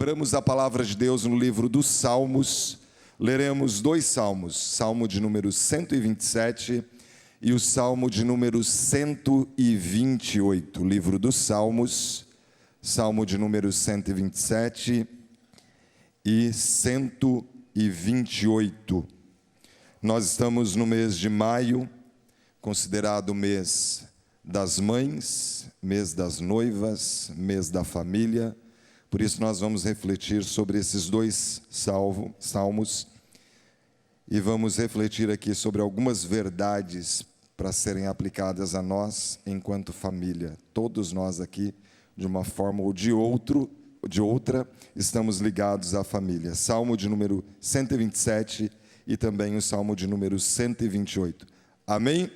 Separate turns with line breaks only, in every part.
Abramos a palavra de Deus no livro dos Salmos. Leremos dois salmos, Salmo de número 127 e o Salmo de número 128. Livro dos Salmos, Salmo de número 127 e 128. Nós estamos no mês de maio, considerado mês das mães, mês das noivas, mês da família. Por isso nós vamos refletir sobre esses dois salmos e vamos refletir aqui sobre algumas verdades para serem aplicadas a nós enquanto família. Todos nós aqui, de uma forma ou de outra, estamos ligados à família. Salmo de número 127 e também o Salmo de número 128. Amém?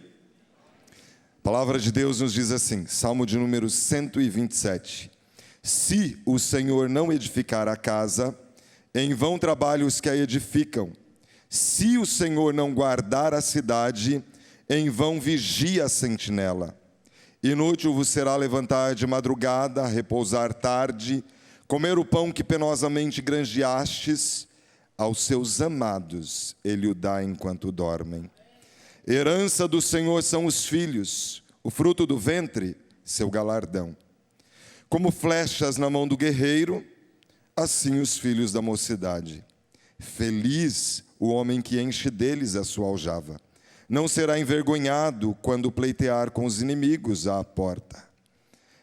A palavra de Deus nos diz assim, Salmo de número 127. Se o Senhor não edificar a casa, em vão trabalham os que a edificam. Se o Senhor não guardar a cidade, em vão vigia a sentinela. Inútil vos será levantar de madrugada, repousar tarde, comer o pão que penosamente granjeastes. Aos seus amados ele o dá enquanto dormem. Herança do Senhor são os filhos, o fruto do ventre, seu galardão. Como flechas na mão do guerreiro, assim os filhos da mocidade. Feliz o homem que enche deles a sua aljava. Não será envergonhado quando pleitear com os inimigos à porta.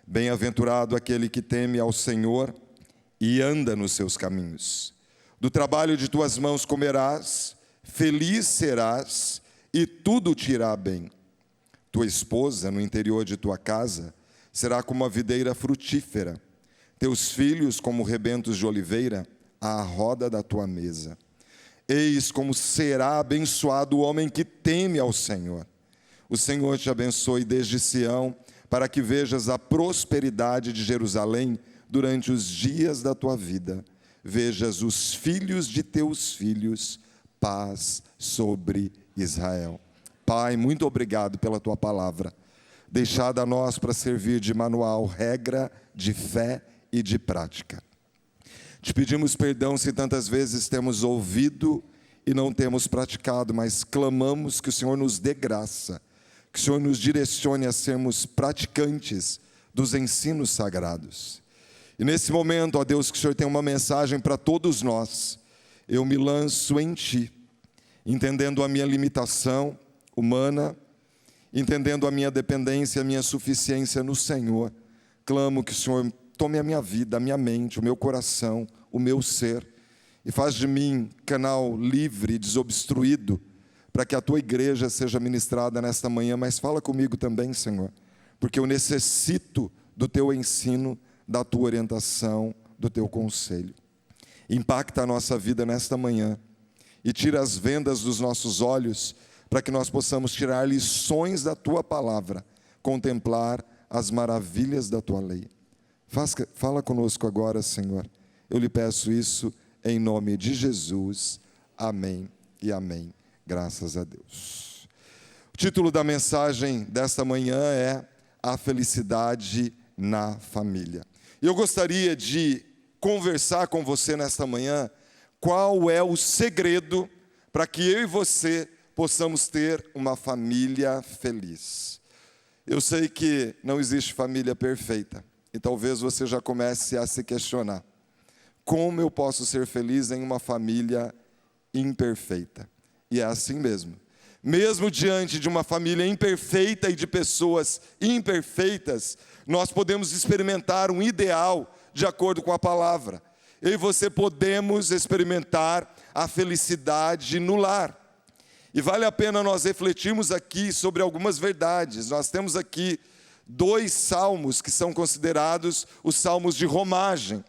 Bem-aventurado aquele que teme ao Senhor e anda nos seus caminhos. Do trabalho de tuas mãos comerás, feliz serás e tudo te irá bem. Tua esposa no interior de tua casa será como a videira frutífera, teus filhos como rebentos de oliveira à roda da tua mesa. Eis como será abençoado o homem que teme ao Senhor. O Senhor te abençoe desde Sião, para que vejas a prosperidade de Jerusalém durante os dias da tua vida. Vejas os filhos de teus filhos, paz sobre Israel. Pai, muito obrigado pela tua palavra, deixada a nós para servir de manual, regra de fé e de prática. Te pedimos perdão se tantas vezes temos ouvido e não temos praticado, mas clamamos que o Senhor nos dê graça, que o Senhor nos direcione a sermos praticantes dos ensinos sagrados. E nesse momento, ó Deus, que o Senhor tem uma mensagem para todos nós. Eu me lanço em Ti, entendendo a minha limitação humana, entendendo a minha dependência, a minha suficiência no Senhor. Clamo que o Senhor tome a minha vida, a minha mente, o meu coração, o meu ser, e faz de mim canal livre, desobstruído, para que a Tua igreja seja ministrada nesta manhã. Mas fala comigo também, Senhor, porque eu necessito do Teu ensino, da Tua orientação, do Teu conselho. Impacta a nossa vida nesta manhã e tira as vendas dos nossos olhos, para que nós possamos tirar lições da Tua palavra, contemplar as maravilhas da Tua lei. Fala conosco agora, Senhor. Eu lhe peço isso em nome de Jesus. Amém e amém. Graças a Deus. O título da mensagem desta manhã é A Felicidade na Família. E eu gostaria de conversar com você nesta manhã qual é o segredo para que eu e você possamos ter uma família feliz. Eu sei que não existe família perfeita, e talvez você já comece a se questionar: como eu posso ser feliz em uma família imperfeita? E é assim mesmo. Mesmo diante de uma família imperfeita e de pessoas imperfeitas, nós podemos experimentar um ideal de acordo com a palavra. Eu e você podemos experimentar a felicidade no lar. E vale a pena nós refletirmos aqui sobre algumas verdades. Nós temos aqui dois salmos que são considerados os salmos de romagem,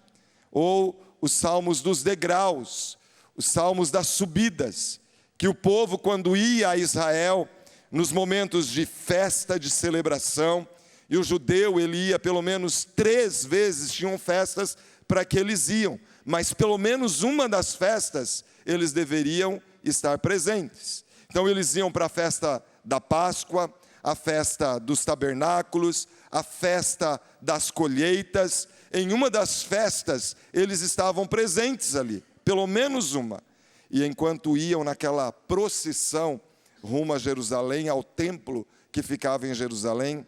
ou os salmos dos degraus, os salmos das subidas, que o povo, quando ia a Israel, nos momentos de festa, de celebração, e o judeu, ele ia pelo menos 3 vezes, tinham festas para que eles iam, mas pelo menos uma das festas, eles deveriam estar presentes. Então eles iam para a festa da Páscoa, a festa dos tabernáculos, a festa das colheitas. Em uma das festas, eles estavam presentes ali, pelo menos uma. E enquanto iam naquela procissão rumo a Jerusalém, ao templo que ficava em Jerusalém,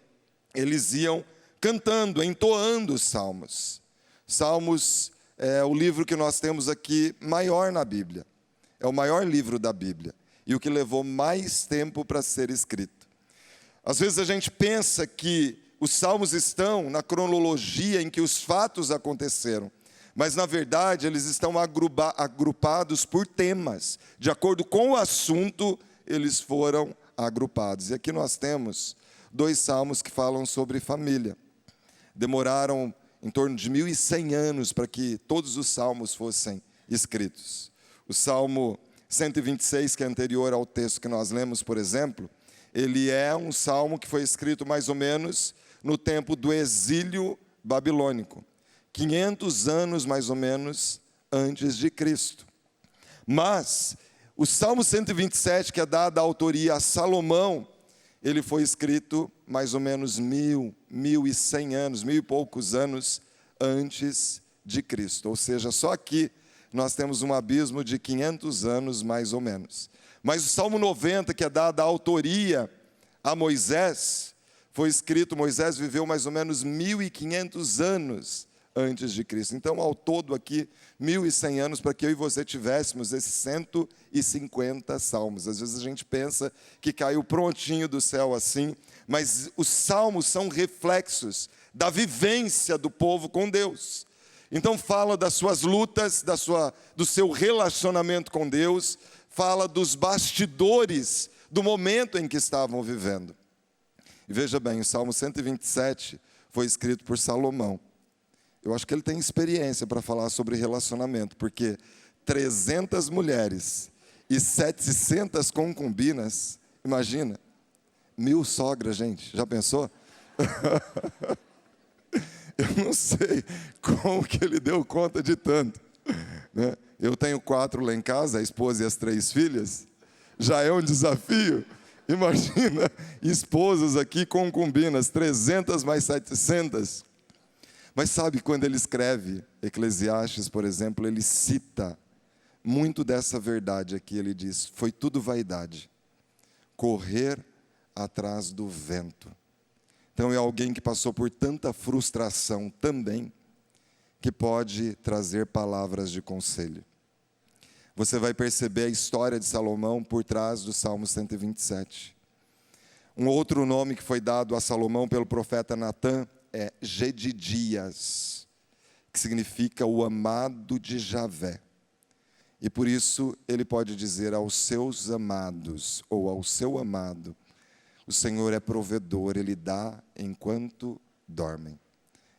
eles iam cantando, entoando os salmos. Salmos é o livro que nós temos aqui maior na Bíblia. É o maior livro da Bíblia. E o que levou mais tempo para ser escrito. Às vezes a gente pensa que os salmos estão na cronologia em que os fatos aconteceram. Mas, na verdade, eles estão agrupados por temas. De acordo com o assunto, eles foram agrupados. E aqui nós temos 2 salmos que falam sobre família. Demoraram em torno de 1.100 anos para que todos os salmos fossem escritos. O Salmo 126, que é anterior ao texto que nós lemos, por exemplo, ele é um salmo que foi escrito mais ou menos no tempo do exílio babilônico. 500 anos, mais ou menos, antes de Cristo. Mas o Salmo 127, que é dado a autoria a Salomão, ele foi escrito mais ou menos 1.100 anos, 1.000 e poucos anos antes de Cristo. Ou seja, só aqui nós temos um abismo de 500 anos, mais ou menos. Mas o Salmo 90, que é dado a autoria a Moisés, foi escrito, Moisés viveu mais ou menos 1.500 anos antes de Cristo. Então, ao todo aqui, 1.100 anos para que eu e você tivéssemos esses 150 salmos. Às vezes a gente pensa que caiu prontinho do céu assim, mas os salmos são reflexos da vivência do povo com Deus. Então fala das suas lutas, do seu relacionamento com Deus, fala dos bastidores do momento em que estavam vivendo. E veja bem, o Salmo 127 foi escrito por Salomão. Eu acho que ele tem experiência para falar sobre relacionamento, porque 300 mulheres e 700 concubinas, imagina, 1.000 sogras, gente, já pensou? Eu não sei como que ele deu conta de tanto, né? Eu tenho 4 lá em casa, a esposa e as 3 filhas, já é um desafio. Imagina, esposas aqui, concubinas, 300 mais 700. Mas sabe, quando ele escreve Eclesiastes, por exemplo, ele cita muito dessa verdade aqui. Ele diz, foi tudo vaidade, correr atrás do vento. Então é alguém que passou por tanta frustração também, que pode trazer palavras de conselho. Você vai perceber a história de Salomão por trás do Salmo 127. Um outro nome que foi dado a Salomão pelo profeta Natã é Gedidias, que significa o amado de Javé. E por isso ele pode dizer aos seus amados, ou ao seu amado, o Senhor é provedor, Ele dá enquanto dormem.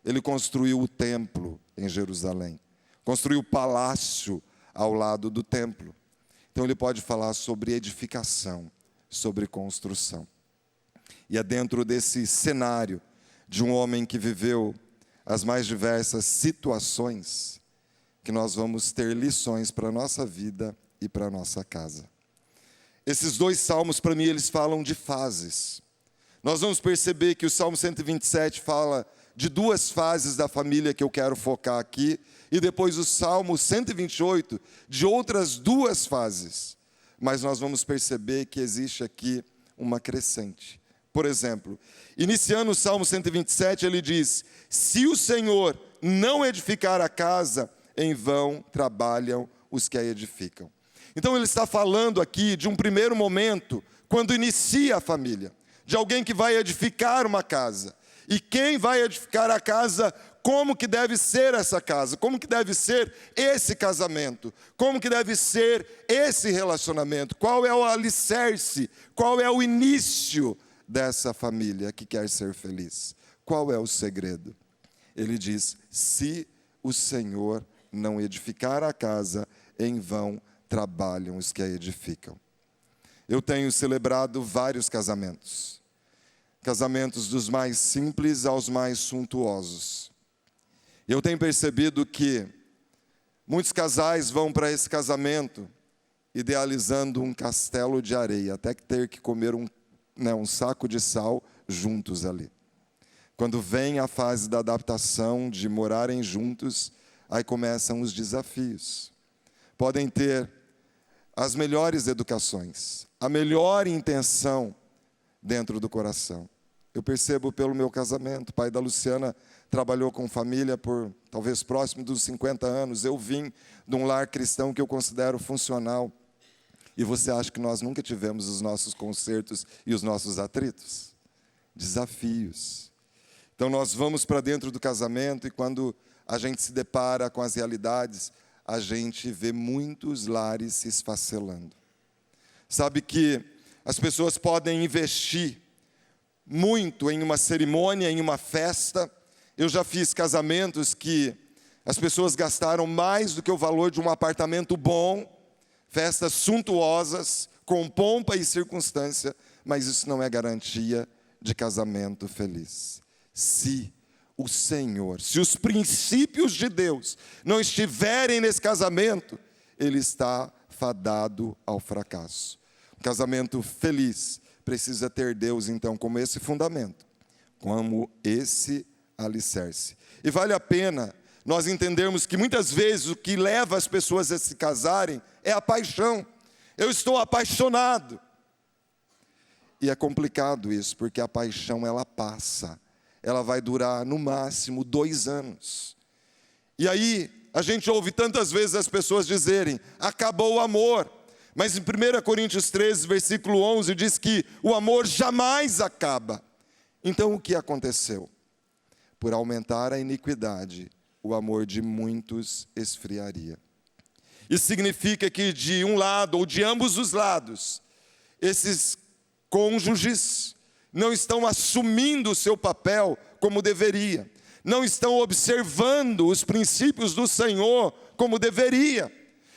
Ele construiu o templo em Jerusalém, construiu o palácio ao lado do templo. Então ele pode falar sobre edificação, sobre construção. E é dentro desse cenário de um homem que viveu as mais diversas situações que nós vamos ter lições para a nossa vida e para a nossa casa. Esses 2 salmos, para mim, eles falam de fases. Nós vamos perceber que o Salmo 127 fala de 2 fases da família que eu quero focar aqui, e depois o Salmo 128 de outras 2 fases. Mas nós vamos perceber que existe aqui uma crescente. Por exemplo, iniciando o Salmo 127, ele diz, se o Senhor não edificar a casa, em vão trabalham os que a edificam. Então ele está falando aqui de um primeiro momento, quando inicia a família, de alguém que vai edificar uma casa. E quem vai edificar a casa, como que deve ser essa casa, como que deve ser esse casamento, como que deve ser esse relacionamento, qual é o alicerce, qual é o início dessa família que quer ser feliz. Qual é o segredo? Ele diz, se o Senhor não edificar a casa, em vão trabalham os que a edificam. Eu tenho celebrado vários casamentos. Casamentos dos mais simples aos mais suntuosos. Eu tenho percebido que muitos casais vão para esse casamento idealizando um castelo de areia, até que ter que comer um um saco de sal juntos ali. Quando vem a fase da adaptação, de morarem juntos, aí começam os desafios. Podem ter as melhores educações, a melhor intenção dentro do coração. Eu percebo pelo meu casamento, o pai da Luciana trabalhou com família por talvez próximo dos 50 anos. Eu vim de um lar cristão que eu considero funcional. E você acha que nós nunca tivemos os nossos concertos e os nossos atritos? Desafios. Então nós vamos para dentro do casamento e quando a gente se depara com as realidades, a gente vê muitos lares se esfacelando. Sabe que as pessoas podem investir muito em uma cerimônia, em uma festa. Eu já fiz casamentos que as pessoas gastaram mais do que o valor de um apartamento bom, festas suntuosas, com pompa e circunstância, mas isso não é garantia de casamento feliz. Se o Senhor, se os princípios de Deus não estiverem nesse casamento, ele está fadado ao fracasso. Um casamento feliz precisa ter Deus, então, como esse fundamento, como esse alicerce. E vale a pena nós entendermos que muitas vezes o que leva as pessoas a se casarem é a paixão. Eu estou apaixonado. E é complicado isso, porque a paixão ela passa. Ela vai durar no máximo 2 anos. E aí a gente ouve tantas vezes as pessoas dizerem, acabou o amor. Mas em 1 Coríntios 13, versículo 11, diz que o amor jamais acaba. Então o que aconteceu? Por aumentar a iniquidade, o amor de muitos esfriaria. Isso significa que de um lado, ou de ambos os lados, esses cônjuges não estão assumindo o seu papel como deveria. Não estão observando os princípios do Senhor como deveria.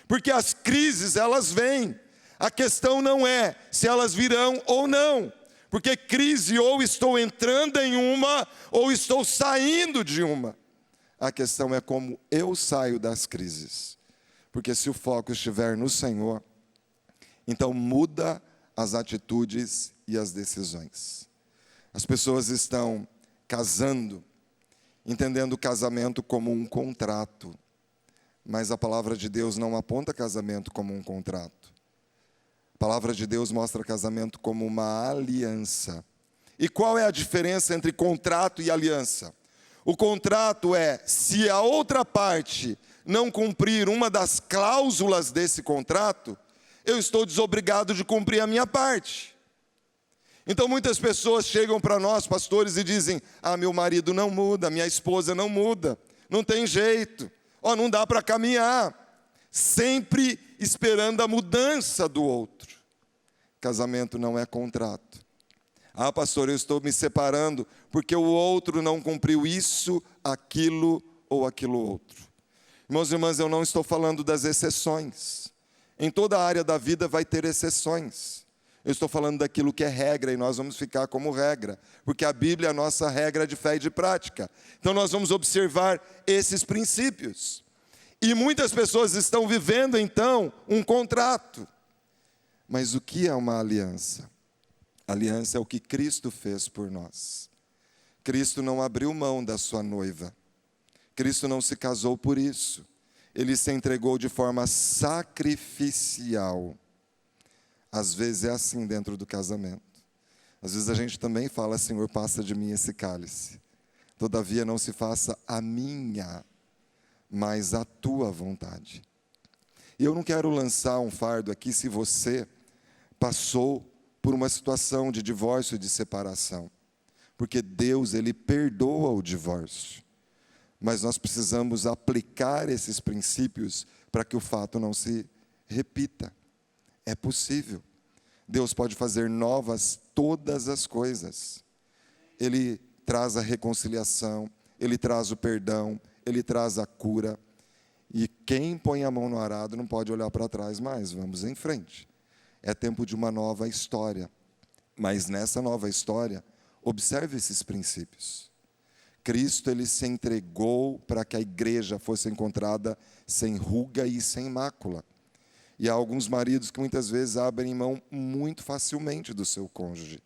Porque as crises, elas vêm. A questão não é se elas virão ou não. Porque crise, ou estou entrando em uma, ou estou saindo de uma. A questão é como eu saio das crises. Porque se o foco estiver no Senhor, então muda as atitudes e as decisões. As pessoas estão casando, entendendo o casamento como um contrato. Mas a palavra de Deus não aponta casamento como um contrato. A palavra de Deus mostra casamento como uma aliança. E qual é a diferença entre contrato e aliança? O contrato é, se a outra parte não cumprir uma das cláusulas desse contrato, eu estou desobrigado de cumprir a minha parte. Então muitas pessoas chegam para nós, pastores, e dizem, meu marido não muda, minha esposa não muda, não tem jeito, não dá para caminhar, sempre esperando a mudança do outro. Casamento não é contrato. Pastor, eu estou me separando porque o outro não cumpriu isso, aquilo ou aquilo outro. Irmãos e irmãs, eu não estou falando das exceções. Em toda a área da vida vai ter exceções. Eu estou falando daquilo que é regra e nós vamos ficar como regra. Porque a Bíblia é a nossa regra de fé e de prática. Então nós vamos observar esses princípios. E muitas pessoas estão vivendo então um contrato. Mas o que é uma aliança? Aliança é o que Cristo fez por nós. Cristo não abriu mão da sua noiva. Cristo não se casou por isso. Ele se entregou de forma sacrificial. Às vezes é assim dentro do casamento. Às vezes a gente também fala, Senhor, passa de mim esse cálice. Todavia não se faça a minha, mas a tua vontade. E eu não quero lançar um fardo aqui se você passou por uma situação de divórcio e de separação. Porque Deus, Ele perdoa o divórcio. Mas nós precisamos aplicar esses princípios para que o fato não se repita. É possível. Deus pode fazer novas todas as coisas. Ele traz a reconciliação, Ele traz o perdão, Ele traz a cura. E quem põe a mão no arado não pode olhar para trás mais. Vamos em frente. É tempo de uma nova história. Mas nessa nova história, observe esses princípios. Cristo, Ele se entregou para que a igreja fosse encontrada sem ruga e sem mácula. E há alguns maridos que muitas vezes abrem mão muito facilmente do seu cônjuge.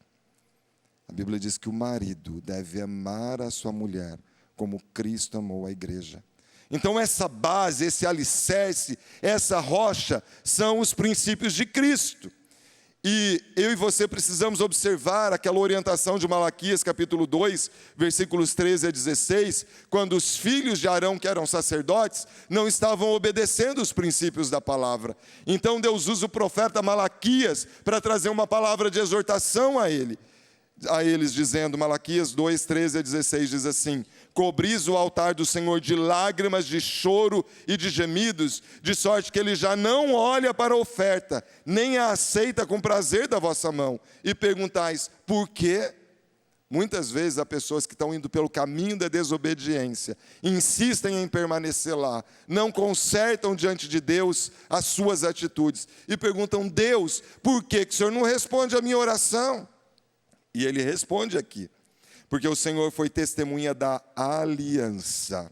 A Bíblia diz que o marido deve amar a sua mulher como Cristo amou a igreja. Então essa base, esse alicerce, essa rocha são os princípios de Cristo. E eu e você precisamos observar aquela orientação de Malaquias capítulo 2, versículos 13 a 16, quando os filhos de Arão, que eram sacerdotes, não estavam obedecendo os princípios da palavra. Então Deus usa o profeta Malaquias para trazer uma palavra de exortação a eles, dizendo, Malaquias 2, 13 a 16, diz assim: cobris o altar do Senhor de lágrimas, de choro e de gemidos, de sorte que Ele já não olha para a oferta, nem a aceita com prazer da vossa mão. E perguntais, por quê? Muitas vezes há pessoas que estão indo pelo caminho da desobediência, insistem em permanecer lá, não consertam diante de Deus as suas atitudes, e perguntam, Deus, por que o Senhor não responde a minha oração? E Ele responde aqui, porque o Senhor foi testemunha da aliança,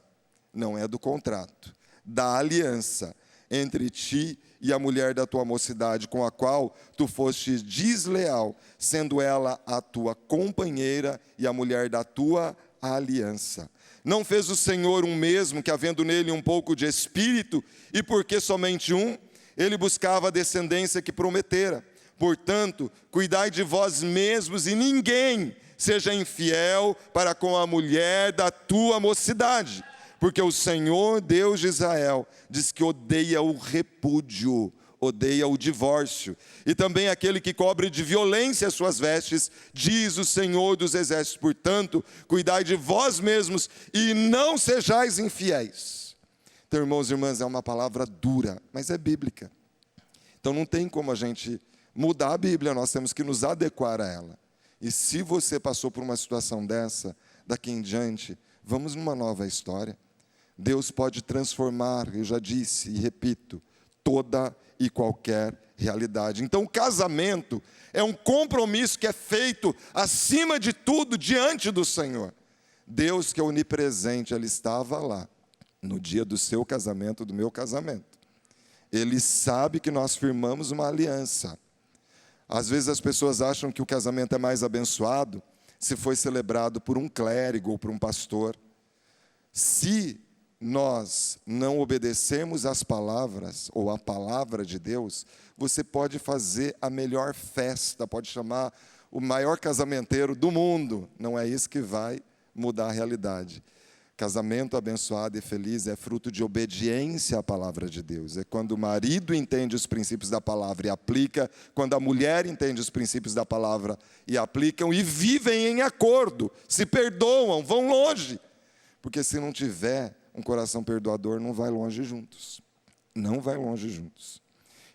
não é do contrato, da aliança entre ti e a mulher da tua mocidade, com a qual tu foste desleal, sendo ela a tua companheira e a mulher da tua aliança. Não fez o Senhor um mesmo, que havendo nele um pouco de espírito, e porque somente um, ele buscava a descendência que prometera. Portanto, cuidai de vós mesmos e ninguém seja infiel para com a mulher da tua mocidade, porque o Senhor Deus de Israel diz que odeia o repúdio, odeia o divórcio, e também aquele que cobre de violência as suas vestes, diz o Senhor dos exércitos. Portanto, cuidai de vós mesmos e não sejais infiéis. Então, irmãos e irmãs, é uma palavra dura, mas é bíblica. Então não tem como a gente mudar a Bíblia, nós temos que nos adequar a ela. E se você passou por uma situação dessa, daqui em diante, vamos numa nova história. Deus pode transformar, eu já disse e repito, toda e qualquer realidade. Então o casamento é um compromisso que é feito acima de tudo diante do Senhor. Deus, que é onipresente, Ele estava lá no dia do seu casamento, do meu casamento. Ele sabe que nós firmamos uma aliança. Às vezes as pessoas acham que o casamento é mais abençoado se foi celebrado por um clérigo ou por um pastor. Se nós não obedecemos às palavras ou à palavra de Deus, você pode fazer a melhor festa, pode chamar o maior casamenteiro do mundo. Não é isso que vai mudar a realidade. Casamento abençoado e feliz é fruto de obediência à palavra de Deus. É quando o marido entende os princípios da palavra e aplica, quando a mulher entende os princípios da palavra e aplicam, e vivem em acordo, se perdoam, vão longe. Porque se não tiver um coração perdoador, não vai longe juntos. Não vai longe juntos.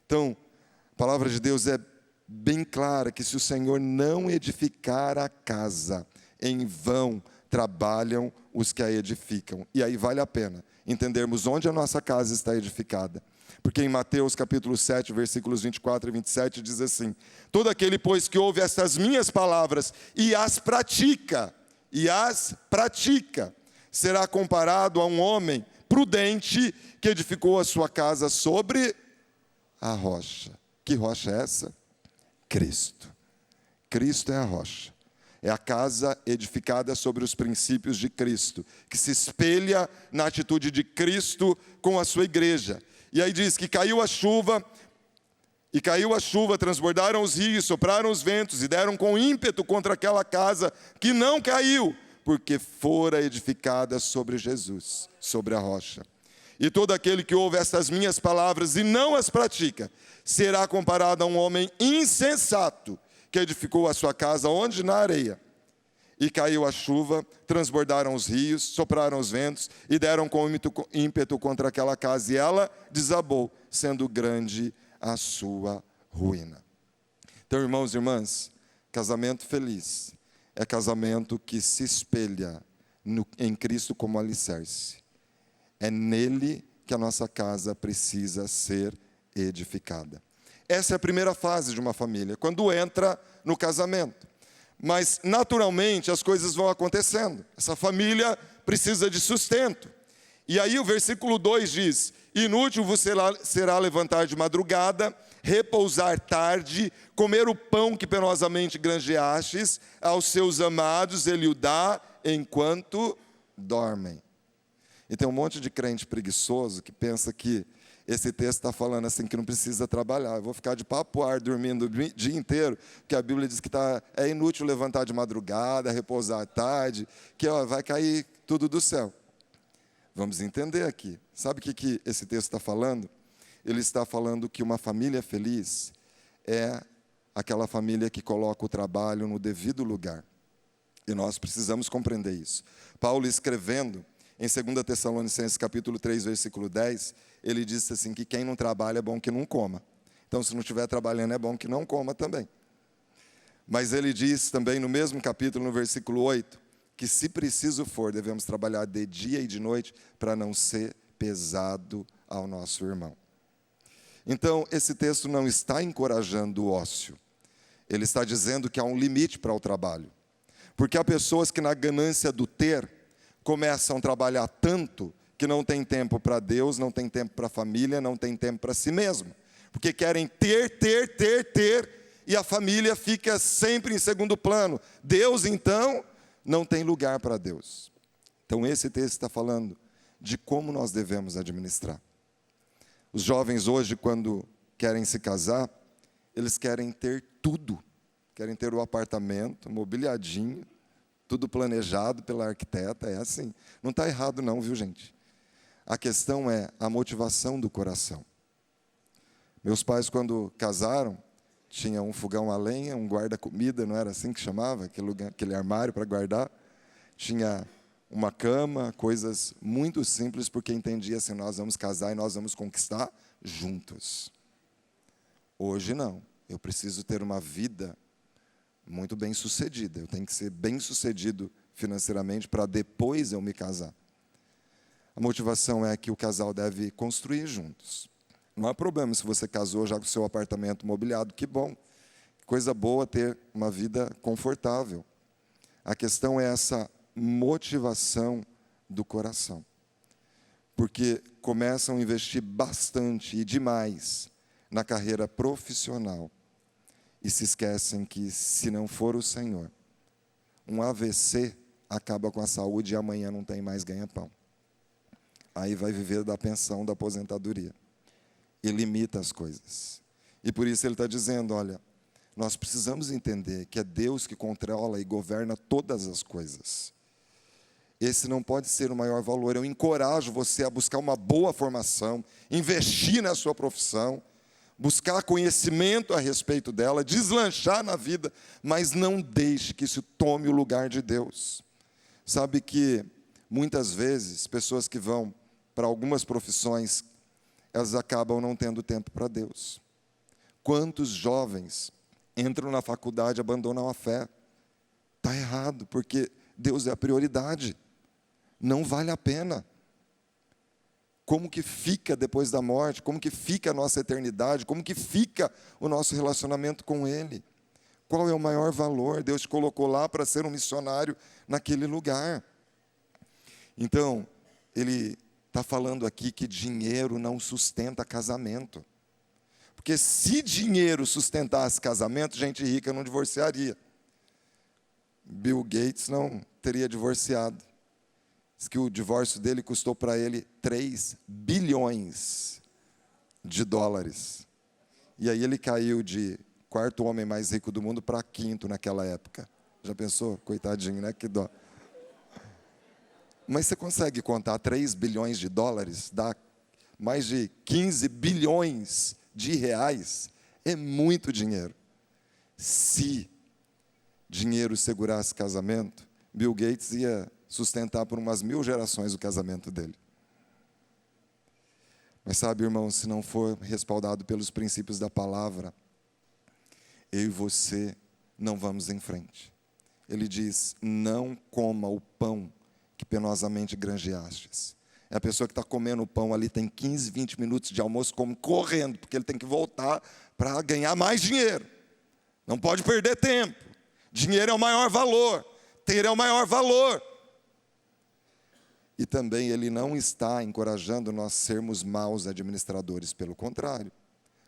Então, a palavra de Deus é bem clara, que se o Senhor não edificar a casa, em vão trabalham os que a edificam. E aí vale a pena entendermos onde a nossa casa está edificada. Porque em Mateus capítulo 7, versículos 24 e 27, diz assim: todo aquele, pois, que ouve estas minhas palavras e as pratica, será comparado a um homem prudente que edificou a sua casa sobre a rocha. Que rocha é essa? Cristo. Cristo é a rocha. É a casa edificada sobre os princípios de Cristo, que se espelha na atitude de Cristo com a sua igreja. E aí diz que caiu a chuva, transbordaram os rios, sopraram os ventos e deram com ímpeto contra aquela casa que não caiu, porque fora edificada sobre Jesus, sobre a rocha. E todo aquele que ouve estas minhas palavras e não as pratica, será comparado a um homem insensato, que edificou a sua casa onde? Na areia. E caiu a chuva, transbordaram os rios, sopraram os ventos e deram com ímpeto contra aquela casa, e ela desabou, sendo grande a sua ruína. Então, irmãos e irmãs, casamento feliz é casamento que se espelha em Cristo como alicerce. É nele que a nossa casa precisa ser edificada. Essa é a primeira fase de uma família, quando entra no casamento. Mas, naturalmente, as coisas vão acontecendo. Essa família precisa de sustento. E aí o versículo 2 diz: inútil vos será levantar de madrugada, repousar tarde, comer o pão que penosamente granjeastes, aos seus amados ele o dá enquanto dormem. E tem um monte de crente preguiçoso que pensa que esse texto está falando assim, que não precisa trabalhar. Eu vou ficar de papo ar dormindo o dia inteiro, porque a Bíblia diz que é inútil levantar de madrugada, repousar tarde, que vai cair tudo do céu. Vamos entender aqui. Sabe o que esse texto está falando? Ele está falando que uma família feliz é aquela família que coloca o trabalho no devido lugar. E nós precisamos compreender isso. Paulo, escrevendo em 2 Tessalonicenses capítulo 3, versículo 10, ele disse assim, que quem não trabalha é bom que não coma. Então, se não estiver trabalhando, é bom que não coma também. Mas ele diz também no mesmo capítulo, no versículo 8, que se preciso for, devemos trabalhar de dia e de noite para não ser pesado ao nosso irmão. Então, esse texto não está encorajando o ócio. Ele está dizendo que há um limite para o trabalho. Porque há pessoas que na ganância do ter, começam a trabalhar tanto que não tem tempo para Deus, não tem tempo para a família, não tem tempo para si mesmo. Porque querem ter, e a família fica sempre em segundo plano. Deus, então, não tem lugar para Deus. Então, esse texto está falando de como nós devemos administrar. Os jovens hoje, quando querem se casar, eles querem ter tudo. Querem ter o apartamento mobiliadinho, tudo planejado pela arquiteta, é assim. Não está errado não, viu, gente? A questão é a motivação do coração. Meus pais, quando casaram, tinha um fogão a lenha, um guarda-comida, não era assim que chamava? Aquele armário para guardar. Tinha uma cama, coisas muito simples, porque entendia assim, nós vamos casar e nós vamos conquistar juntos. Hoje não. Eu preciso ter uma vida muito bem sucedida. Eu tenho que ser bem sucedido financeiramente para depois eu me casar. A motivação é que o casal deve construir juntos. Não há problema se você casou já com o seu apartamento mobiliado, que bom. Coisa boa ter uma vida confortável. A questão é essa motivação do coração. Porque começam a investir bastante e demais na carreira profissional. E se esquecem que, se não for o Senhor, um AVC acaba com a saúde e amanhã não tem mais ganha-pão. Aí vai viver da pensão, da aposentadoria. E limita as coisas. E por isso ele está dizendo, olha, nós precisamos entender que é Deus que controla e governa todas as coisas. Esse não pode ser o maior valor. Eu encorajo você a buscar uma boa formação, investir na sua profissão, buscar conhecimento a respeito dela, deslanchar na vida, mas não deixe que isso tome o lugar de Deus. Sabe que, muitas vezes, pessoas que vão para algumas profissões, elas acabam não tendo tempo para Deus. Quantos jovens entram na faculdade e abandonam a fé? Está errado, porque Deus é a prioridade. Não vale a pena. Como que fica depois da morte? Como que fica a nossa eternidade? Como que fica o nosso relacionamento com Ele? Qual é o maior valor? Deus te colocou lá para ser um missionário naquele lugar. Então, ele está falando aqui que dinheiro não sustenta casamento. Porque se dinheiro sustentasse casamento, gente rica não divorciaria. Bill Gates não teria divorciado. Diz que o divórcio dele custou para ele 3 bilhões de dólares. E aí ele caiu de quarto homem mais rico do mundo para quinto naquela época. Já pensou? Coitadinho, né? Que dó. Mas você consegue contar 3 bilhões de dólares? Dá mais de 15 bilhões de reais. É muito dinheiro. Se dinheiro segurasse casamento, Bill Gates ia sustentar por umas 1000 gerações o casamento dele. Mas sabe, irmão, se não for respaldado pelos princípios da palavra, eu e você não vamos em frente. Ele diz, não coma o pão que penosamente granjeastes. É a pessoa que está comendo o pão ali, tem 15, 20 minutos de almoço, come correndo, porque ele tem que voltar para ganhar mais dinheiro. Não pode perder tempo. Dinheiro é o maior valor. Ter é o maior valor. E também ele não está encorajando nós sermos maus administradores, pelo contrário.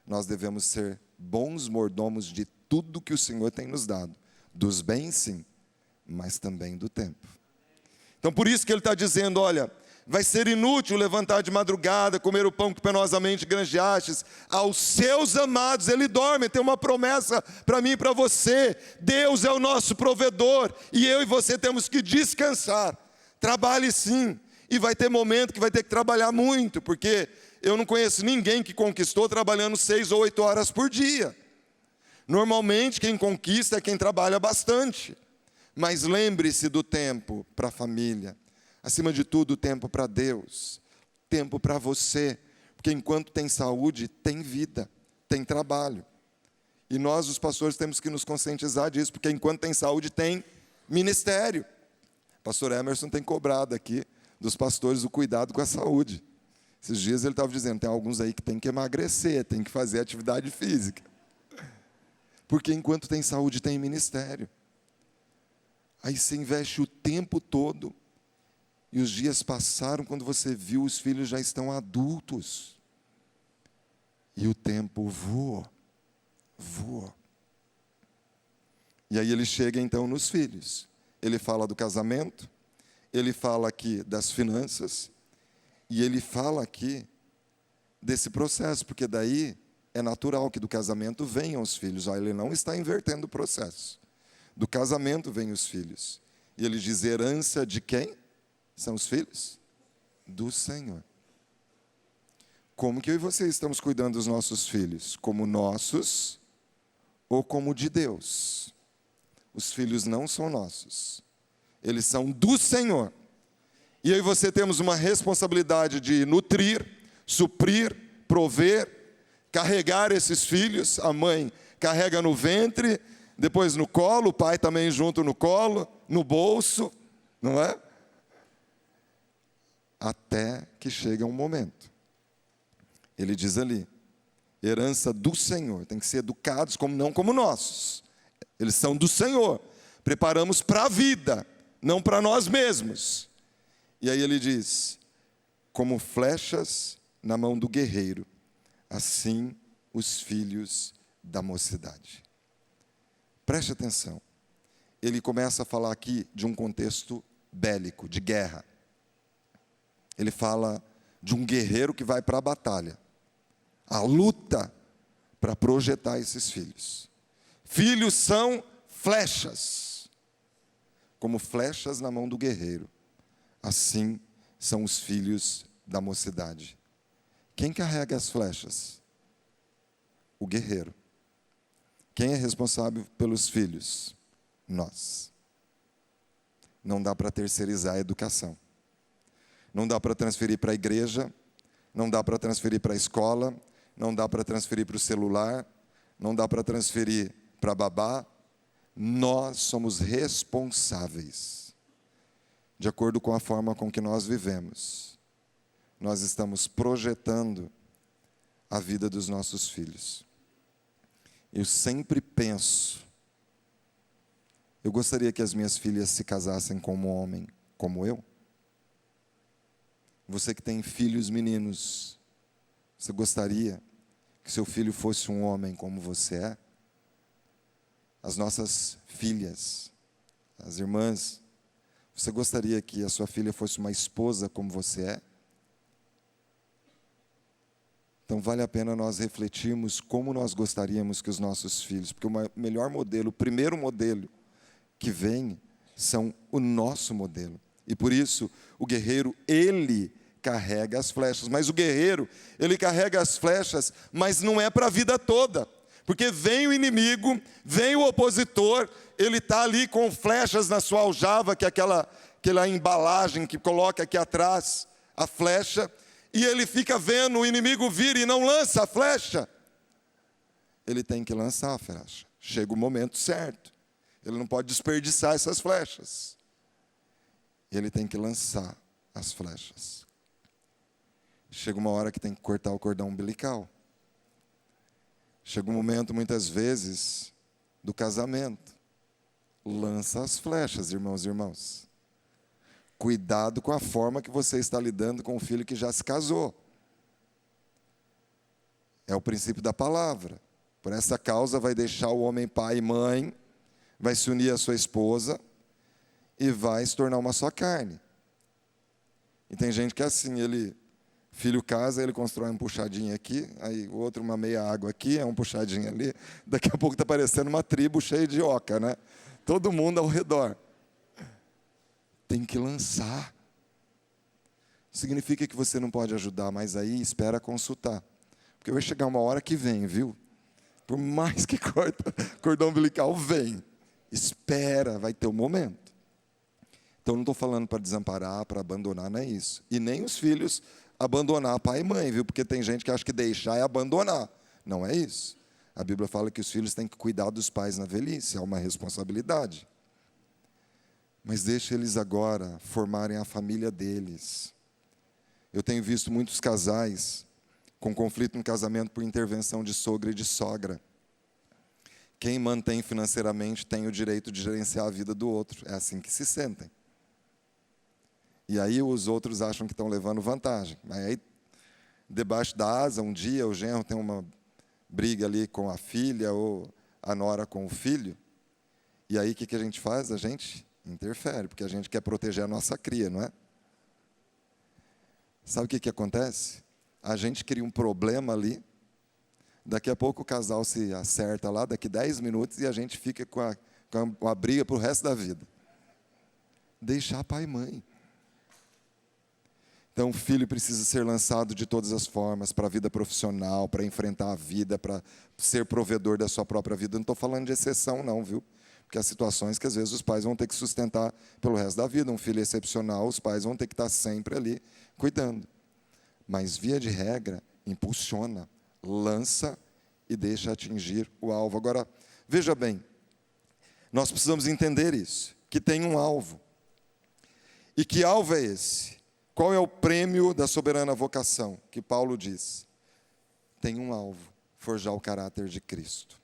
nós devemos ser bons mordomos de tudo que o Senhor tem nos dado. Dos bens, sim, mas também do tempo. Então, por isso que ele está dizendo, olha, vai ser inútil levantar de madrugada, comer o pão que penosamente granjeastes. Aos seus amados ele dorme. Tem uma promessa para mim e para você. Deus é o nosso provedor, e eu e você temos que descansar. Trabalhe sim, e vai ter momento que vai ter que trabalhar muito, porque eu não conheço ninguém que conquistou trabalhando 6 ou 8 horas por dia. Normalmente quem conquista é quem trabalha bastante. Mas lembre-se do tempo para a família. Acima de tudo, o tempo para Deus. Tempo para você. Porque enquanto tem saúde, tem vida, tem trabalho. E nós, os pastores, temos que nos conscientizar disso. Porque enquanto tem saúde, tem ministério. O pastor Emerson tem cobrado aqui dos pastores o cuidado com a saúde. Esses dias ele estava dizendo, tem alguns aí que tem que emagrecer, tem que fazer atividade física. Porque enquanto tem saúde, tem ministério. Aí você investe o tempo todo, e os dias passaram, quando você viu, os filhos já estão adultos. E o tempo voa. E aí ele chega então nos filhos. Ele fala do casamento, ele fala aqui das finanças, e ele fala aqui desse processo, porque daí é natural que do casamento venham os filhos. Ele não está invertendo o processo. Do casamento vêm os filhos. E ele diz, herança de quem? São os filhos? Do Senhor. Como que eu e você estamos cuidando dos nossos filhos? Como nossos ou como de Deus? Os filhos não são nossos. Eles são do Senhor. E eu e você temos uma responsabilidade de nutrir, suprir, prover, carregar esses filhos. A mãe carrega no ventre, depois no colo, o pai também junto no colo, no bolso, não é? Até que chega um momento. Ele diz ali, herança do Senhor, tem que ser educados não como nossos. Eles são do Senhor. Preparamos para a vida, não para nós mesmos. E aí ele diz, como flechas na mão do guerreiro, assim os filhos da mocidade. Preste atenção. Ele começa a falar aqui de um contexto bélico, de guerra. Ele fala de um guerreiro que vai para a batalha. A luta para projetar esses filhos. Filhos são flechas. Como flechas na mão do guerreiro. Assim são os filhos da mocidade. Quem carrega as flechas? O guerreiro. Quem é responsável pelos filhos? Nós. Não dá para terceirizar a educação. Não dá para transferir para a igreja, não dá para transferir para a escola, não dá para transferir para o celular, não dá para transferir para babá. Nós somos responsáveis. De acordo com a forma com que nós vivemos, nós estamos projetando a vida dos nossos filhos. Eu sempre penso, eu gostaria que as minhas filhas se casassem com um homem como eu. Você que tem filhos meninos, você gostaria que seu filho fosse um homem como você é? As nossas filhas, as irmãs, você gostaria que a sua filha fosse uma esposa como você é? Então vale a pena nós refletirmos como nós gostaríamos que os nossos filhos, porque o melhor modelo, o primeiro modelo que vem, são o nosso modelo. E por isso, o guerreiro, ele carrega as flechas. Mas o guerreiro, ele carrega as flechas, mas não é para a vida toda. Porque vem o inimigo, vem o opositor, ele está ali com flechas na sua aljava, que é aquela embalagem que coloca aqui atrás a flecha, e ele fica vendo o inimigo vir e não lança a flecha. Ele tem que lançar a flecha. Chega o momento certo. Ele não pode desperdiçar essas flechas. Ele tem que lançar as flechas. Chega uma hora que tem que cortar o cordão umbilical. Chega um momento, muitas vezes, do casamento. Lança as flechas, irmãos e irmãs. Cuidado com a forma que você está lidando com o filho que já se casou. É o princípio da palavra. Por essa causa vai deixar o homem pai e mãe, vai se unir à sua esposa e vai se tornar uma só carne. E tem gente que é assim, filho casa, ele constrói um puxadinho aqui, aí o outro uma meia água aqui, é um puxadinho ali, daqui a pouco está parecendo uma tribo cheia de oca, né? Todo mundo ao redor. Tem que lançar. Significa que você não pode ajudar, mas aí espera consultar. Porque vai chegar uma hora que vem, viu? Por mais que corta cordão umbilical, vem. Espera, vai ter um momento. Então não estou falando para desamparar, para abandonar, não é isso. E nem os filhos abandonar pai e mãe, viu? Porque tem gente que acha que deixar é abandonar. Não é isso. A Bíblia fala que os filhos têm que cuidar dos pais na velhice, é uma responsabilidade. Mas deixa eles agora formarem a família deles. Eu tenho visto muitos casais com conflito no casamento por intervenção de sogra e de sogra. Quem mantém financeiramente tem o direito de gerenciar a vida do outro. É assim que se sentem. E aí os outros acham que estão levando vantagem. Mas aí, debaixo da asa, um dia o genro tem uma briga ali com a filha ou a nora com o filho. E aí o que a gente faz? A gente interfere, porque a gente quer proteger a nossa cria, não é? Sabe o que acontece? A gente cria um problema ali, daqui a pouco o casal se acerta lá, daqui 10 minutos, e a gente fica com a briga para o resto da vida. Deixar pai e mãe. Então, o filho precisa ser lançado de todas as formas, para a vida profissional, para enfrentar a vida, para ser provedor da sua própria vida. Não estou falando de exceção não, viu? Porque há situações que às vezes os pais vão ter que sustentar pelo resto da vida. Um filho excepcional, os pais vão ter que estar sempre ali cuidando. Mas, via de regra, impulsiona, lança e deixa atingir o alvo. Agora, veja bem, nós precisamos entender isso, que tem um alvo. E que alvo é esse? Qual é o prêmio da soberana vocação? Que Paulo diz. Tem um alvo, forjar o caráter de Cristo.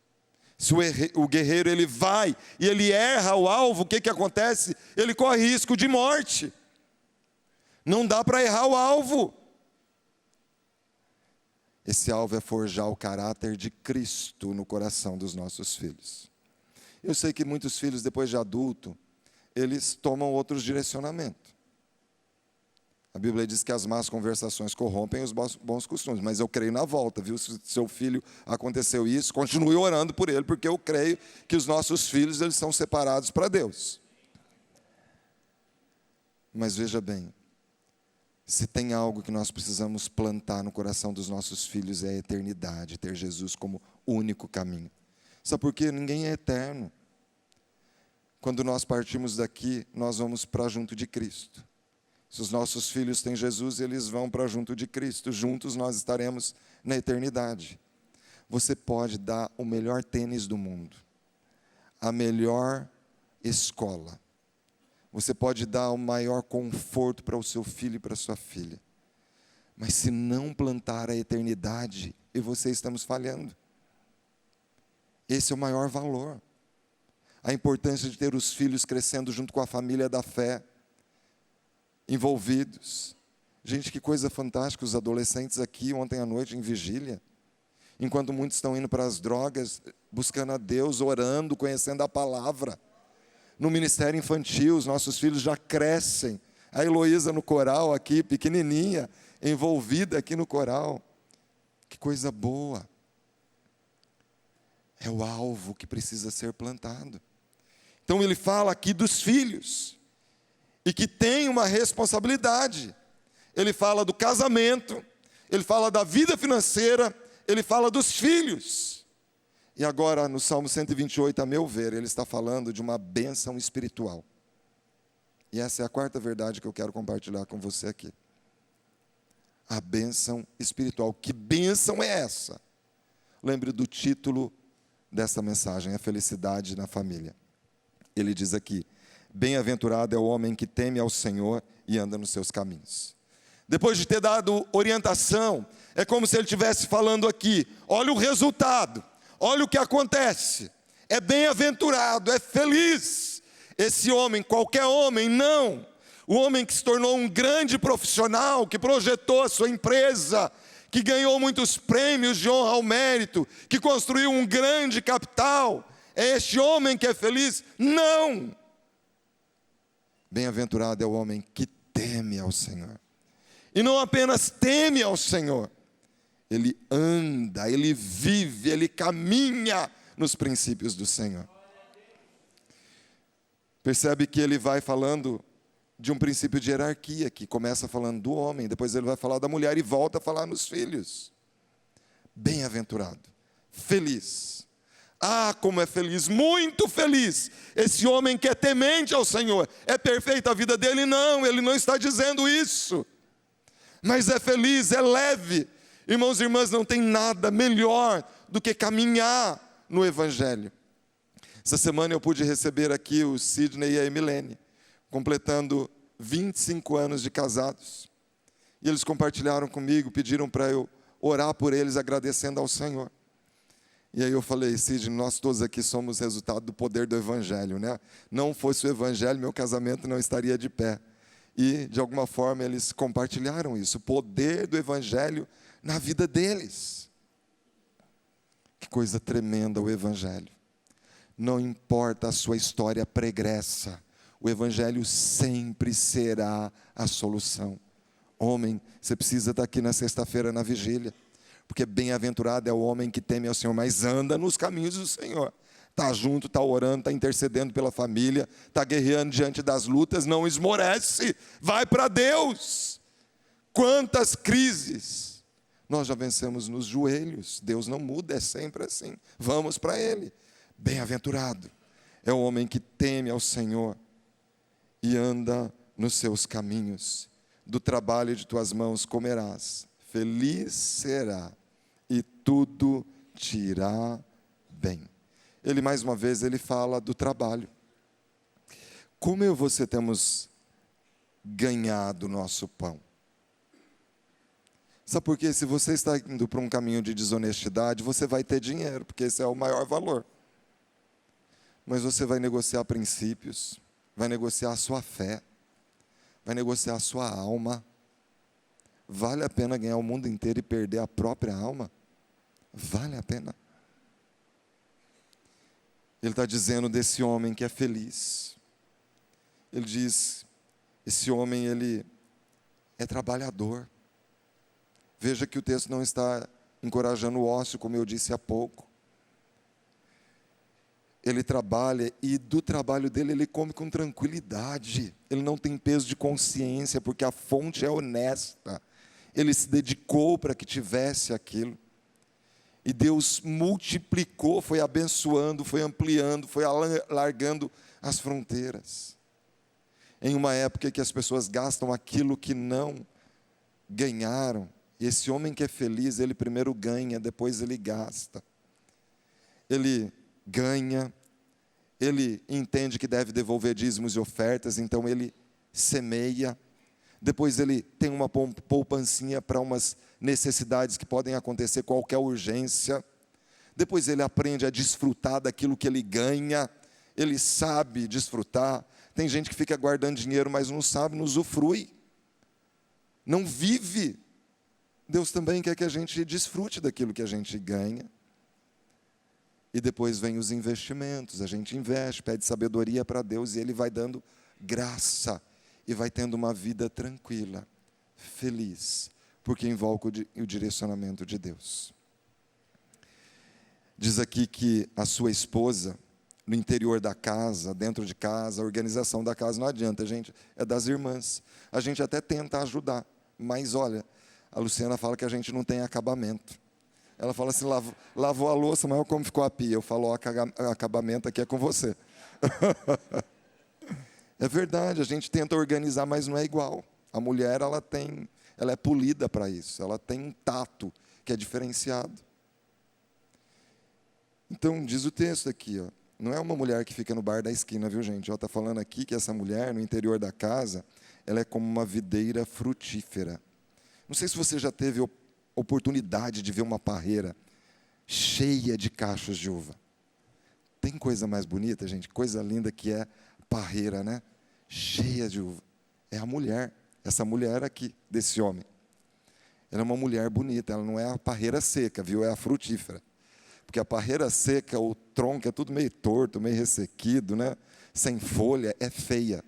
Se o guerreiro ele vai e ele erra o alvo, o que acontece? Ele corre risco de morte. Não dá para errar o alvo. Esse alvo é forjar o caráter de Cristo no coração dos nossos filhos. Eu sei que muitos filhos, depois de adulto, eles tomam outros direcionamentos. A Bíblia diz que as más conversações corrompem os bons costumes, mas eu creio na volta, viu? Se seu filho aconteceu isso, continue orando por ele, porque eu creio que os nossos filhos eles são separados para Deus. Mas veja bem, se tem algo que nós precisamos plantar no coração dos nossos filhos é a eternidade, ter Jesus como único caminho. Sabe por quê? Ninguém é eterno. Quando nós partimos daqui, nós vamos para junto de Cristo. Se os nossos filhos têm Jesus, eles vão para junto de Cristo. Juntos nós estaremos na eternidade. Você pode dar o melhor tênis do mundo, a melhor escola. Você pode dar o maior conforto para o seu filho e para a sua filha. Mas se não plantar a eternidade, eu e você estamos falhando. Esse é o maior valor. A importância de ter os filhos crescendo junto com a família da fé. Envolvidos. Gente, que coisa fantástica, os adolescentes aqui ontem à noite em vigília, enquanto muitos estão indo para as drogas, buscando a Deus, orando, conhecendo a palavra. No ministério infantil, os nossos filhos já crescem. A Heloísa no coral aqui, pequenininha, envolvida aqui no coral. Que coisa boa. É o alvo que precisa ser plantado. Então ele fala aqui dos filhos. E que tem uma responsabilidade. Ele fala do casamento, ele fala da vida financeira, ele fala dos filhos. E agora, no Salmo 128, a meu ver, ele está falando de uma bênção espiritual. E essa é a quarta verdade que eu quero compartilhar com você aqui. A bênção espiritual. Que bênção é essa? Lembre do título dessa mensagem, a felicidade na família. Ele diz aqui: bem-aventurado é o homem que teme ao Senhor e anda nos seus caminhos. Depois de ter dado orientação, é como se ele estivesse falando aqui: olha o resultado, olha o que acontece. É bem-aventurado, é feliz. Esse homem, qualquer homem, não. O homem que se tornou um grande profissional, que projetou a sua empresa, que ganhou muitos prêmios de honra ao mérito, que construiu um grande capital. É este homem que é feliz? Não! Bem-aventurado é o homem que teme ao Senhor. E não apenas teme ao Senhor, ele anda, ele vive, ele caminha nos princípios do Senhor. Percebe que ele vai falando de um princípio de hierarquia, que começa falando do homem, depois ele vai falar da mulher e volta a falar nos filhos. Bem-aventurado, feliz. Ah, como é feliz, muito feliz. Esse homem que é temente ao Senhor. É perfeita a vida dele? Não, ele não está dizendo isso. Mas é feliz, é leve. Irmãos e irmãs, não tem nada melhor do que caminhar no Evangelho. Essa semana eu pude receber aqui o Sidney e a Emilene, completando 25 anos de casados. E eles compartilharam comigo, pediram para eu orar por eles, agradecendo ao Senhor. E aí eu falei, Sidney, nós todos aqui somos resultado do poder do Evangelho, né? Não fosse o Evangelho, meu casamento não estaria de pé. E, de alguma forma, eles compartilharam isso, o poder do Evangelho na vida deles. Que coisa tremenda o Evangelho. Não importa a sua história pregressa, o Evangelho sempre será a solução. Homem, você precisa estar aqui na sexta-feira na vigília, porque bem-aventurado é o homem que teme ao Senhor, mas anda nos caminhos do Senhor. Está junto, está orando, está intercedendo pela família, está guerreando diante das lutas, não esmorece, vai para Deus. Quantas crises nós já vencemos nos joelhos, Deus não muda, é sempre assim, vamos para Ele. Bem-aventurado é o homem que teme ao Senhor e anda nos seus caminhos. Do trabalho de tuas mãos comerás, feliz será e tudo te irá bem. Ele mais uma vez ele fala do trabalho. Como eu e você temos ganhado o nosso pão? Sabe por quê? Se você está indo para um caminho de desonestidade, você vai ter dinheiro, porque esse é o maior valor. Mas você vai negociar princípios, vai negociar a sua fé, vai negociar a sua alma. Vale a pena ganhar o mundo inteiro e perder a própria alma? Vale a pena. Ele está dizendo desse homem que é feliz. Ele diz, esse homem ele é trabalhador. Veja que o texto não está encorajando o ócio, como eu disse há pouco. Ele trabalha e do trabalho dele ele come com tranquilidade. Ele não tem peso de consciência, porque a fonte é honesta. Ele se dedicou para que tivesse aquilo. E Deus multiplicou, foi abençoando, foi ampliando, foi alargando as fronteiras. Em uma época que as pessoas gastam aquilo que não ganharam. E esse homem que é feliz, ele primeiro ganha, depois ele gasta. Ele ganha, ele entende que deve devolver dízimos e ofertas, então ele semeia. Depois ele tem uma poupancinha para umas necessidades que podem acontecer, qualquer urgência. Depois ele aprende a desfrutar daquilo que ele ganha, ele sabe desfrutar. Tem gente que fica guardando dinheiro, mas não sabe, não usufrui, não vive. Deus também quer que a gente desfrute daquilo que a gente ganha. E depois vem os investimentos, a gente investe, pede sabedoria para Deus e Ele vai dando graça e vai tendo uma vida tranquila, feliz, porque invoca o direcionamento de Deus. Diz aqui que a sua esposa, no interior da casa, dentro de casa, a organização da casa não adianta, gente, é das irmãs. A gente até tenta ajudar, mas olha, a Luciana fala que a gente não tem acabamento. Ela fala assim, lavou a louça, mas como ficou a pia? Eu falo, o acabamento aqui é com você. É verdade, a gente tenta organizar, mas não é igual. A mulher, ela é polida para isso, ela tem um tato que é diferenciado. Então, diz o texto aqui, ó, não é uma mulher que fica no bar da esquina, viu gente? Ela está falando aqui que essa mulher, no interior da casa, ela é como uma videira frutífera. Não sei se você já teve oportunidade de ver uma parreira cheia de cachos de uva. Tem coisa mais bonita, gente? Coisa linda que é parreira, né? Cheia de uva. É a mulher, essa mulher aqui, desse homem. Ela é uma mulher bonita, ela não é a parreira seca, viu? É a frutífera. Porque a parreira seca, o tronco é tudo meio torto, meio ressequido, né? Sem folha, é feia.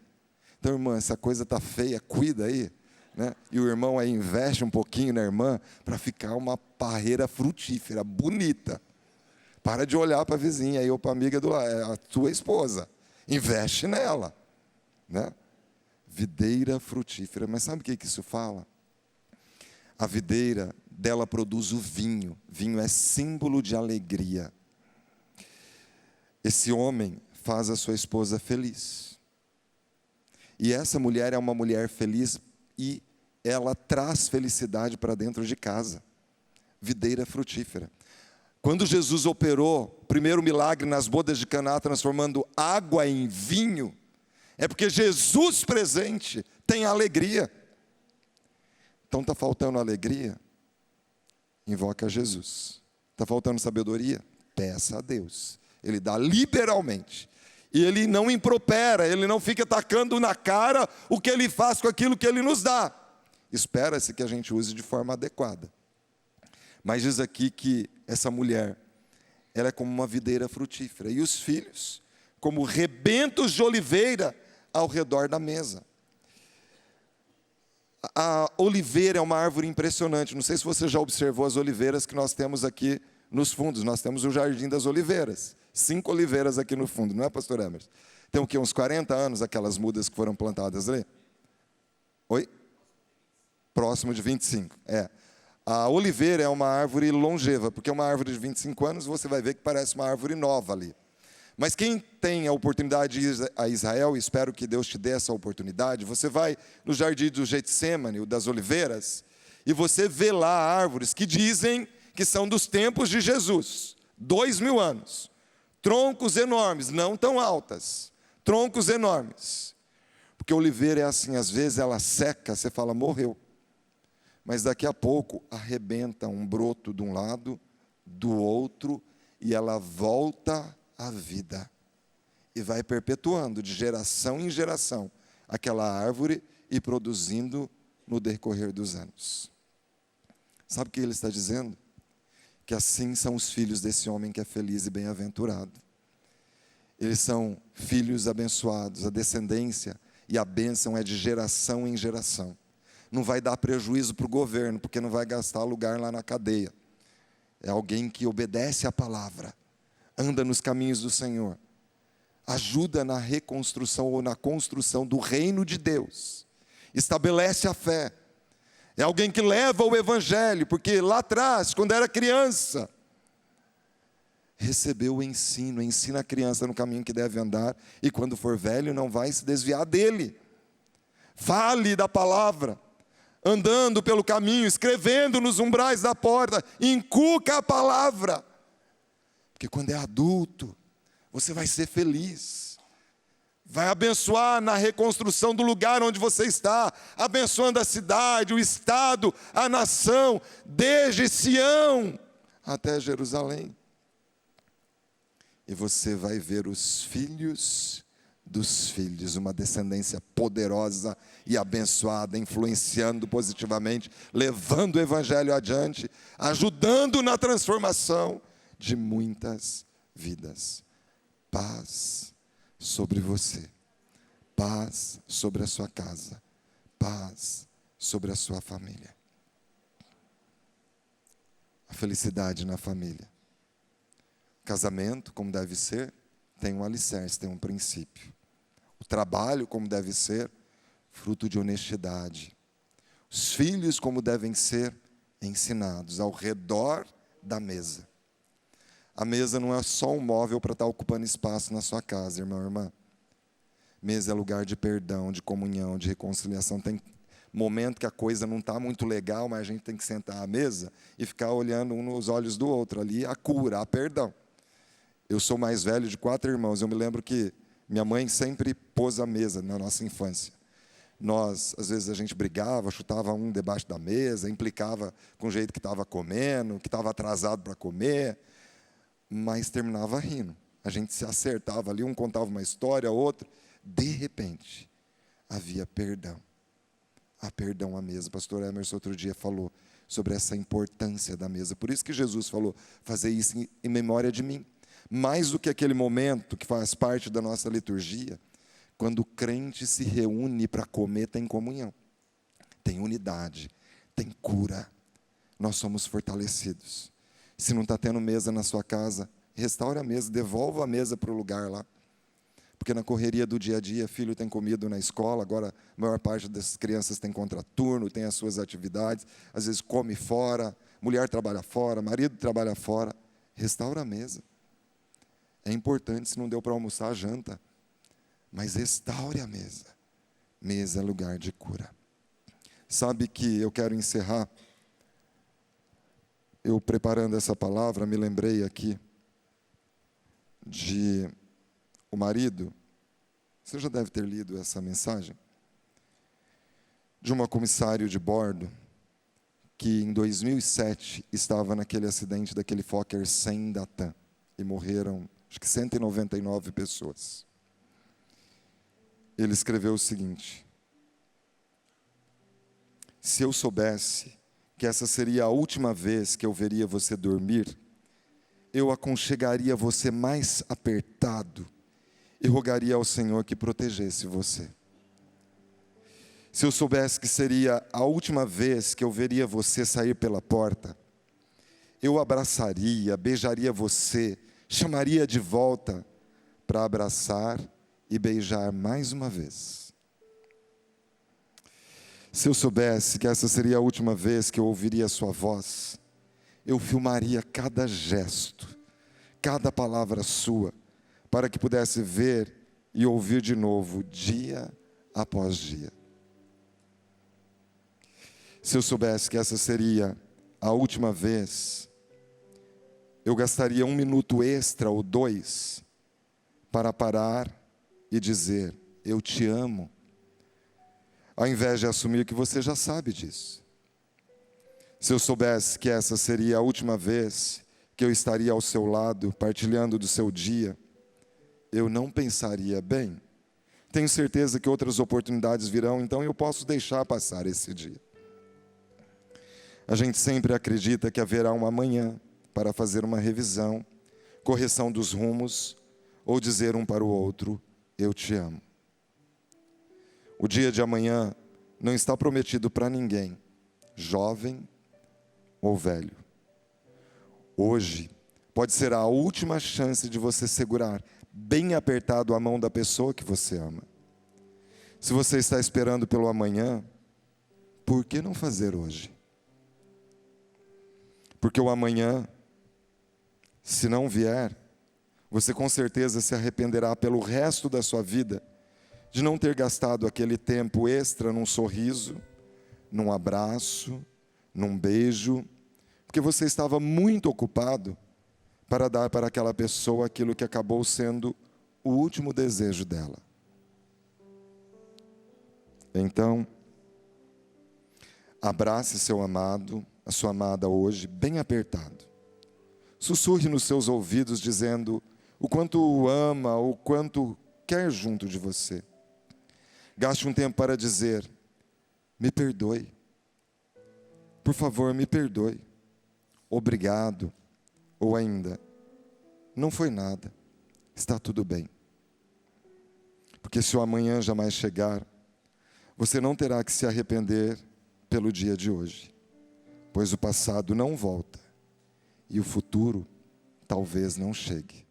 Então, irmã, essa coisa está feia, cuida aí. Né? E o irmão aí investe um pouquinho na irmã para ficar uma parreira frutífera, bonita. Para de olhar para a vizinha aí, ou para a amiga do lado, é a tua esposa. Investe nela. Né? Videira frutífera. Mas sabe o que isso fala? A videira dela produz o vinho. Vinho é símbolo de alegria. Esse homem faz a sua esposa feliz. E essa mulher é uma mulher feliz e ela traz felicidade para dentro de casa. Videira frutífera. Quando Jesus operou o primeiro milagre nas bodas de Caná, transformando água em vinho, é porque Jesus presente tem alegria. Então está faltando alegria? Invoca Jesus. Está faltando sabedoria? Peça a Deus. Ele dá liberalmente. E Ele não impropera, Ele não fica tacando na cara o que Ele faz com aquilo que Ele nos dá. Espera-se que a gente use de forma adequada. Mas diz aqui que essa mulher, ela é como uma videira frutífera. E os filhos, como rebentos de oliveira ao redor da mesa. A oliveira é uma árvore impressionante. Não sei se você já observou as oliveiras que nós temos aqui nos fundos. Nós temos o Jardim das Oliveiras. 5 oliveiras aqui no fundo, não é, pastor Emerson? Tem o quê? Uns 40 anos aquelas mudas que foram plantadas ali? Oi? Próximo de 25. A oliveira é uma árvore longeva, porque uma árvore de 25 anos, você vai ver que parece uma árvore nova ali. Mas quem tem a oportunidade de ir a Israel, espero que Deus te dê essa oportunidade, você vai no jardim do Getsêmani, o das oliveiras, e você vê lá árvores que dizem que são dos tempos de Jesus, 2000 anos. Troncos enormes, não tão altas, troncos enormes. Porque a oliveira é assim, às vezes ela seca, você fala, morreu. Mas daqui a pouco arrebenta um broto de um lado, do outro, e ela volta à vida. E vai perpetuando de geração em geração aquela árvore e produzindo no decorrer dos anos. Sabe o que ele está dizendo? Que assim são os filhos desse homem que é feliz e bem-aventurado. Eles são filhos abençoados, a descendência e a bênção é de geração em geração. Não vai dar prejuízo para o governo, porque não vai gastar lugar lá na cadeia. É alguém que obedece à palavra, anda nos caminhos do Senhor, ajuda na reconstrução ou na construção do reino de Deus, estabelece a fé. É alguém que leva o evangelho, porque lá atrás, quando era criança, recebeu o ensino, ensina a criança no caminho que deve andar, e quando for velho não vai se desviar dele. Fale da palavra, andando pelo caminho, escrevendo nos umbrais da porta, inculca a palavra, porque quando é adulto, você vai ser feliz. Vai abençoar na reconstrução do lugar onde você está, abençoando a cidade, o estado, a nação, desde Sião até Jerusalém. E você vai ver os filhos dos filhos, uma descendência poderosa e abençoada, influenciando positivamente, levando o evangelho adiante, ajudando na transformação de muitas vidas. Paz sobre você, paz sobre a sua casa, paz sobre a sua família. A felicidade na família. Casamento, como deve ser, tem um alicerce, tem um princípio. O trabalho, como deve ser, fruto de honestidade. Os filhos, como devem ser, ensinados ao redor da mesa. A mesa não é só um móvel para estar ocupando espaço na sua casa, irmão e irmã. Mesa é lugar de perdão, de comunhão, de reconciliação. Tem momento que a coisa não está muito legal, mas a gente tem que sentar à mesa e ficar olhando um nos olhos do outro. Ali a cura, a perdão. Eu sou mais velho de 4 irmãos. Eu me lembro que minha mãe sempre pôs a mesa na nossa infância. Às vezes a gente brigava, chutava um debaixo da mesa, implicava com o jeito que estava comendo, que estava atrasado para comer, mas terminava rindo. A gente se acertava ali, um contava uma história, outro. De repente, havia perdão, há perdão à mesa. O pastor Emerson outro dia falou sobre essa importância da mesa. Por isso que Jesus falou, fazer isso em memória de mim. Mais do que aquele momento que faz parte da nossa liturgia, quando o crente se reúne para comer, tem comunhão, tem unidade, tem cura. Nós somos fortalecidos. Se não está tendo mesa na sua casa, restaure a mesa, devolva a mesa para o lugar lá. Porque na correria do dia a dia, filho tem comido na escola, agora a maior parte das crianças tem contraturno, tem as suas atividades, às vezes come fora, mulher trabalha fora, marido trabalha fora. Restaura a mesa. É importante, se não deu para almoçar, janta. Mas restaure a mesa. Mesa é lugar de cura. Sabe que eu quero encerrar. Eu preparando essa palavra, me lembrei aqui de o marido, você já deve ter lido essa mensagem, de uma comissário de bordo que em 2007 estava naquele acidente daquele Fokker 100 da TAM e morreram, acho que 199 pessoas. Ele escreveu o seguinte: se eu soubesse que essa seria a última vez que eu veria você dormir, eu aconchegaria você mais apertado e rogaria ao Senhor que protegesse você. Se eu soubesse que seria a última vez que eu veria você sair pela porta, eu abraçaria, beijaria você, chamaria de volta para abraçar e beijar mais uma vez. Se eu soubesse que essa seria a última vez que eu ouviria a sua voz, eu filmaria cada gesto, cada palavra sua, para que pudesse ver e ouvir de novo, dia após dia. Se eu soubesse que essa seria a última vez, eu gastaria 1 minuto extra ou 2 para parar e dizer, eu te amo, ao invés de assumir que você já sabe disso. Se eu soubesse que essa seria a última vez que eu estaria ao seu lado, partilhando do seu dia, eu não pensaria, bem, tenho certeza que outras oportunidades virão, então eu posso deixar passar esse dia. A gente sempre acredita que haverá um amanhã para fazer uma revisão, correção dos rumos, ou dizer um para o outro, eu te amo. O dia de amanhã não está prometido para ninguém, jovem ou velho. Hoje pode ser a última chance de você segurar bem apertado a mão da pessoa que você ama. Se você está esperando pelo amanhã, por que não fazer hoje? Porque o amanhã, se não vier, você com certeza se arrependerá pelo resto da sua vida de não ter gastado aquele tempo extra num sorriso, num abraço, num beijo, porque você estava muito ocupado para dar para aquela pessoa aquilo que acabou sendo o último desejo dela. Então, abrace seu amado, a sua amada hoje, bem apertado. Sussurre nos seus ouvidos dizendo o quanto o ama, o quanto quer junto de você. Gaste um tempo para dizer, me perdoe. Por favor, me perdoe. Obrigado. Ou ainda, não foi nada. Está tudo bem. Porque se o amanhã jamais chegar, você não terá que se arrepender pelo dia de hoje. Pois o passado não volta. E o futuro talvez não chegue.